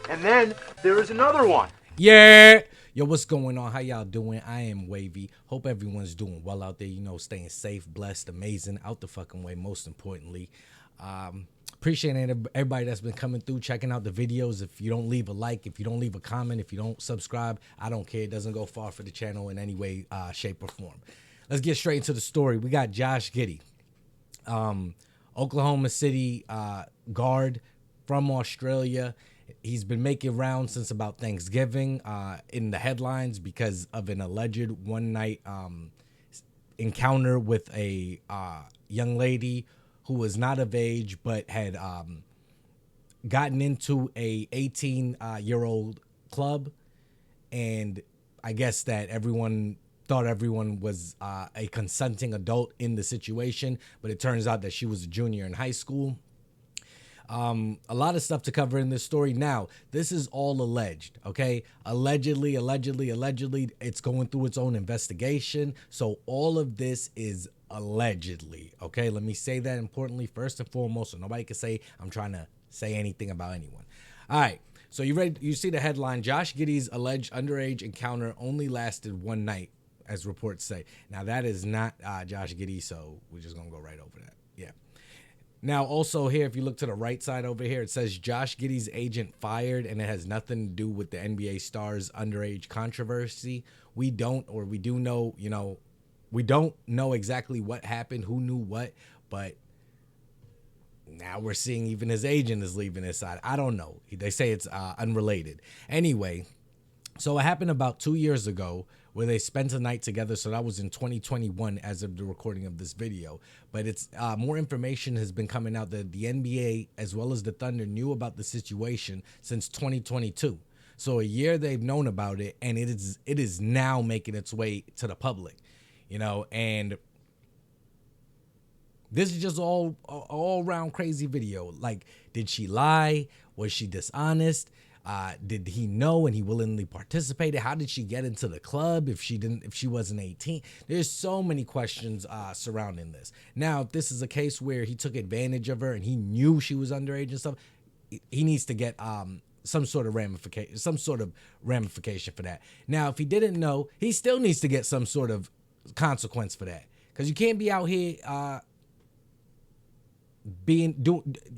And then there is another one. Yeah. Yo, what's going on? How y'all doing? I am Wavy. Hope everyone's doing well out there. You know, staying safe, blessed, amazing, out the fucking way, most importantly. Appreciating everybody that's been coming through, checking out the videos. If you don't leave a like, if you don't leave a comment, if you don't subscribe, I don't care. It doesn't go far for the channel in any way, shape, or form. Let's get straight into the story. We got Josh Giddey, Oklahoma City guard from Australia. He's been making rounds since about Thanksgiving in the headlines because of an alleged one night encounter with a young lady who was not of age but had gotten into a 18-year-old club, and I guess that everyone thought everyone was a consenting adult in the situation, but it turns out that she was a junior in high school. A lot of stuff to cover in this story. Now, this is all alleged, okay? Allegedly, it's going through its own investigation. So all of this is allegedly, okay? Let me say that importantly first and foremost, so nobody can say I'm trying to say anything about anyone. All right. So you read, you see the headline: Josh Giddey's alleged underage encounter only lasted one night, as reports say. Now that is not Josh Giddey, so we're just gonna go right over that. Yeah. Now, also here, if you look to the right side over here, it says Josh Giddey's agent fired, and it has nothing to do with the NBA star's underage controversy. We don't, or we do know, you know, we don't know exactly what happened, who knew what, but now we're seeing even his agent is leaving his side. I don't know. They say it's unrelated. Anyway, so it happened about 2 years ago where they spent a night together. So that was in 2021 as of the recording of this video. But it's more information has been coming out that the NBA as well as the Thunder knew about the situation since 2022. So a year they've known about it, and it is now making its way to the public, you know. And this is just all around crazy video. Like, did she lie? Was she dishonest? Did he know and he willingly participated? How did she get into the club if she wasn't 18? There's so many questions surrounding this. Now, if this is a case where he took advantage of her and he knew she was underage and stuff, he needs to get some sort of ramification for that. Now, if he didn't know, he still needs to get some sort of consequence for that, because you can't be out here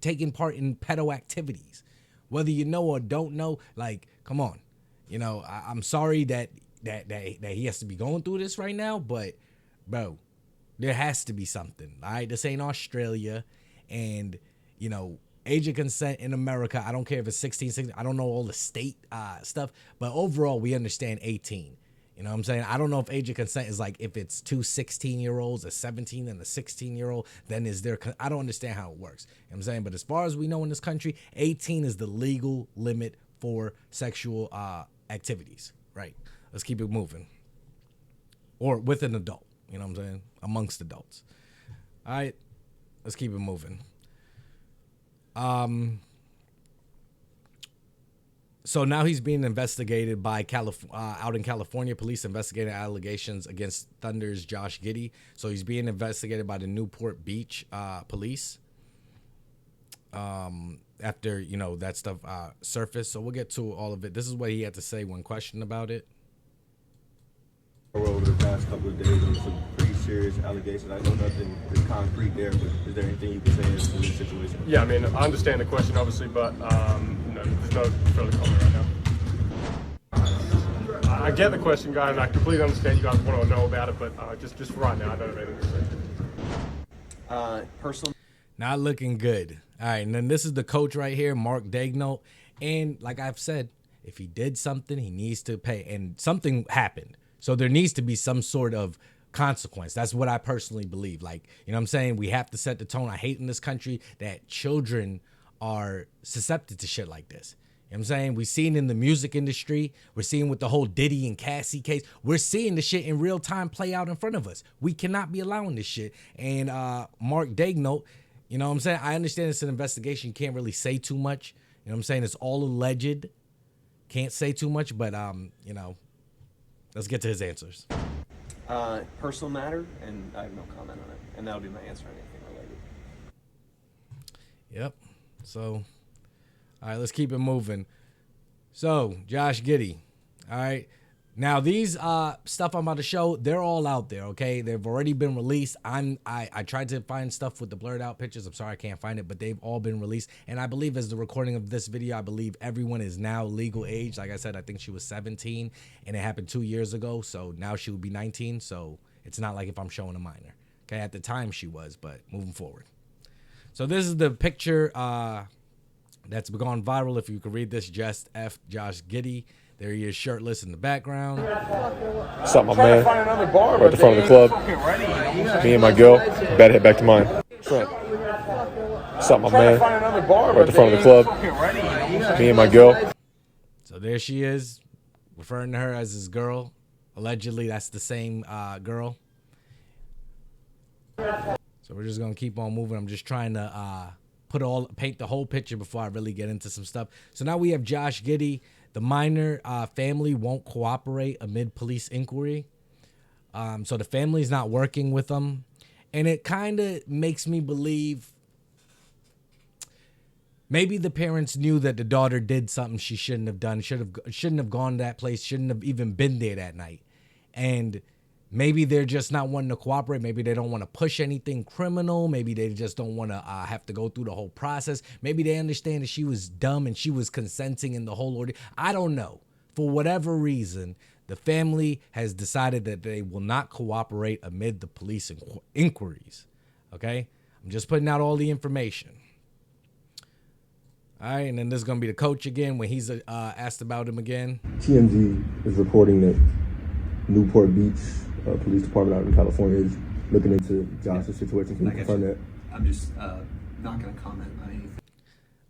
taking part in pedo activities, whether you know or don't know. Like, come on, you know. I'm sorry that he has to be going through this right now, but bro, there has to be something. All right, this ain't Australia, and you know, age of consent in America, I don't care if it's 16, 16, I don't know all the state stuff, but overall we understand 18. You know what I'm saying? I don't know if age of consent is like if it's two 16-year-olds, a 17 and a 16-year-old, then is there, I don't understand how it works. You know what I'm saying? But as far as we know in this country, 18 is the legal limit for sexual activities, right? Let's keep it moving. Or with an adult, you know what I'm saying? Amongst adults. All right, let's keep it moving. So now he's being investigated by out in California. Police investigating allegations against Thunder's Josh Giddey. So he's being investigated by the Newport Beach police after, you know, that stuff surfaced. So we'll get to all of it. This is what he had to say when questioned about it. Over the past couple of days, there was some pretty serious allegations. I know nothing is concrete there, but is there anything you can say as to this situation? Yeah, I mean, I understand the question, obviously, but no, there's no further comment right now. I get the question, guys, and I completely understand you guys want to know about it, but just right now, I don't have anything to say. Personal. Not looking good. All right, and then this is the coach right here, Mark Daigneault. And like I've said, if he did something, he needs to pay. And something happened. So there needs to be some sort of consequence. That's what I personally believe. Like, you know what I'm saying? We have to set the tone. I hate in this country that children are susceptible to shit like this. You know what I'm saying? We've seen in the music industry. We're seeing with the whole Giddey and Cassie case. We're seeing the shit in real time play out in front of us. We cannot be allowing this shit. And Mark Daigneault, you know what I'm saying? I understand it's an investigation. You can't really say too much. You know what I'm saying? It's all alleged. Can't say too much, but, you know, let's get to his answers. Personal matter, and I have no comment on it. And that'll be my answer on anything related. Yep. So, all right, let's keep it moving. So, Josh Giddey. All right. Now, these stuff I'm about to show, they're all out there, okay? They've already been released. I tried to find stuff with the blurred out pictures. I'm sorry I can't find it, but they've all been released. And I believe as the recording of this video, I believe everyone is now legal age. Like I said, I think she was 17, and it happened 2 years ago. So now she would be 19. So it's not like if I'm showing a minor. Okay, at the time she was, but moving forward. So this is the picture that's gone viral. If you could read this, just F Josh Giddey. There he is, shirtless in the background. What's up, my man? We're at the front of the club. Me and my girl. About to head back to mine. Trent. What's up, my man? We're at the front of the club. Me and my girl. So there she is, referring to her as his girl. Allegedly, that's the same girl. So we're just gonna keep on moving. I'm just trying to paint the whole picture before I really get into some stuff. So now we have Josh Giddey. The minor family won't cooperate amid police inquiry. So the family's not working with them. And it kind of makes me believe maybe the parents knew that the daughter did something she shouldn't have done, shouldn't have gone to that place, shouldn't have even been there that night. And maybe they're just not wanting to cooperate. Maybe they don't want to push anything criminal. Maybe they just don't want to have to go through the whole process. Maybe they understand that she was dumb and she was consenting in the whole order. I don't know. For whatever reason, the family has decided that they will not cooperate amid the police inquiries. Okay? I'm just putting out all the information. All right, and then this is going to be the coach again when he's asked about him again. TMZ is reporting that Newport Beach Police Department out in California is looking into Josh's situation. Can you confirm that? I'm just not going to comment on anything.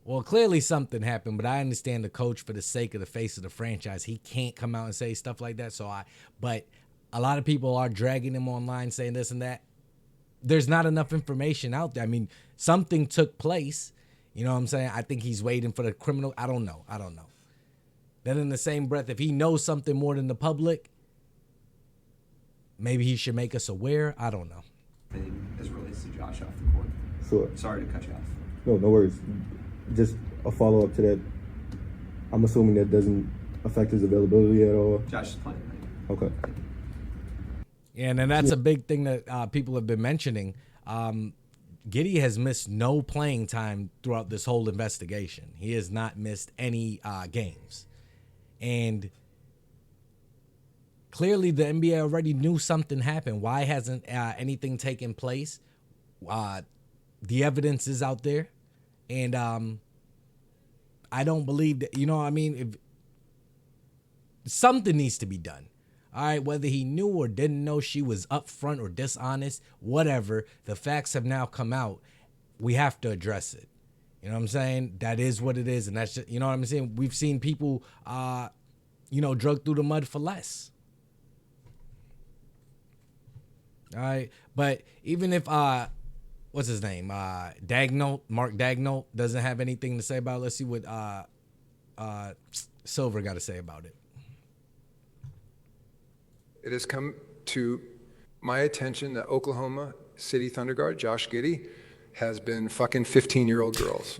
Well, clearly something happened, but I understand the coach, for the sake of the face of the franchise, he can't come out and say stuff like that. But a lot of people are dragging him online saying this and that. There's not enough information out there. I mean, something took place. You know what I'm saying? I think he's waiting for the criminal. I don't know. Then in the same breath, if he knows something more than the public, maybe he should make us aware. I don't know. As it relates to Josh off the court. Sure. Sorry to cut you off. No worries. Just a follow-up to that. I'm assuming that doesn't affect his availability at all? Josh is playing. Okay. Yeah, and then that's a big thing that people have been mentioning. Giddey has missed no playing time throughout this whole investigation. He has not missed any games. And clearly the NBA already knew something happened. Why hasn't anything taken place? The evidence is out there. And I don't believe that, you know what I mean? If something needs to be done. All right, whether he knew or didn't know she was upfront or dishonest, whatever, the facts have now come out. We have to address it. You know what I'm saying? That is what it is, and that's just, you know what I'm saying? We've seen people, drug through the mud for less. All right, but even if, what's his name? Mark Daigneault doesn't have anything to say about it. Let's see what Silver got to say about it. It has come to my attention that Oklahoma City Thunder guard Josh Giddey has been fucking 15-year-old girls.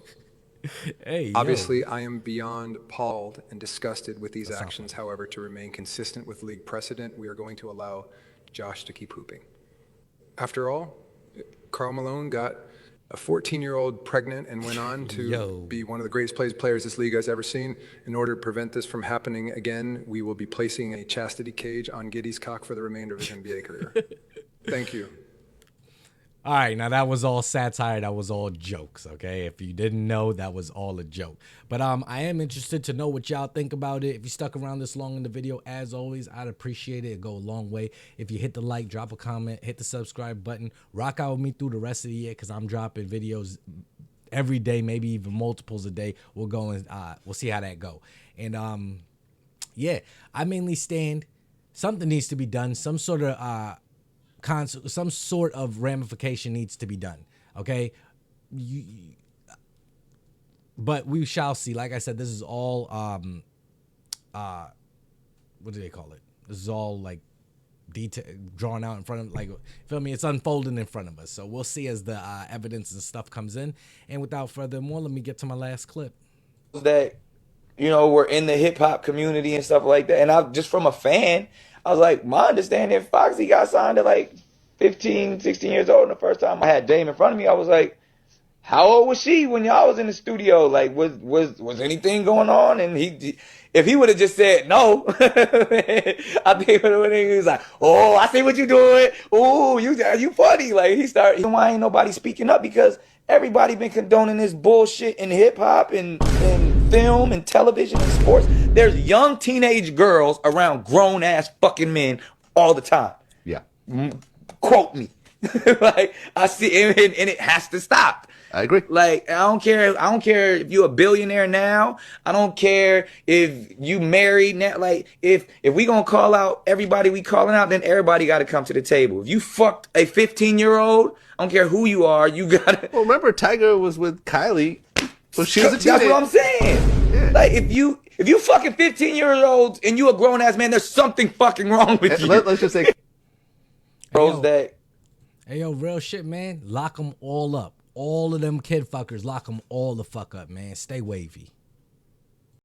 Hey, obviously, I am beyond appalled and disgusted with these actions. However, to remain consistent with league precedent, we are going to allow Josh to keep hooping. After all, Karl Malone got a 14-year-old pregnant and went on to be one of the greatest players this league has ever seen. In order to prevent this from happening again, we will be placing a chastity cage on Giddey's cock for the remainder of his NBA career. Thank you. All right, now that was all satire. That was all jokes, okay? If you didn't know, that was all a joke. But I am interested to know what y'all think about it. If you stuck around this long in the video, as always, I'd appreciate it. It'd go a long way. If you hit the like, drop a comment, hit the subscribe button, rock out with me through the rest of the year because I'm dropping videos every day, maybe even multiples a day. We'll go and we'll see how that go. And yeah, I mainly stand. Something needs to be done. Some sort of ramification needs to be done, okay? But we shall see. Like I said, this is all, what do they call it? This is all, like, drawn out in front of, like, feel me? It's unfolding in front of us. So we'll see as the evidence and stuff comes in. And without further ado, let me get to my last clip. That you know, were in the hip hop community and stuff like that. And I just from a fan, I was like, my understanding, Foxy got signed at like 15, 16 years old. And the first time I had Dame in front of me, I was like, how old was she when y'all was in the studio? Like, was anything going on? And if he would have just said no, I think he was like, oh, I see what you're doing. Oh, you funny. Like, why ain't nobody speaking up? Because everybody been condoning this bullshit in hip hop and film and television and sports. There's young teenage girls around grown ass fucking men all the time. Yeah. Quote me. Like, I see, and it has to stop. I agree. Like, I don't care if you're a billionaire now. I don't care if you married now. Like, if we gonna call out everybody we calling out, then everybody gotta come to the table. If you fucked a 15-year-old, I don't care who you are, you gotta. Well, remember, Tiger was with Kylie, so she was a teenager. That's what I'm saying. Yeah. Like, if you fucking 15-year-olds and you a grown ass man, there's something fucking wrong with you. Let's just say, Hey, yo, real shit, man. Lock them all up. All of them kid fuckers, lock them all the fuck up, man. Stay wavy.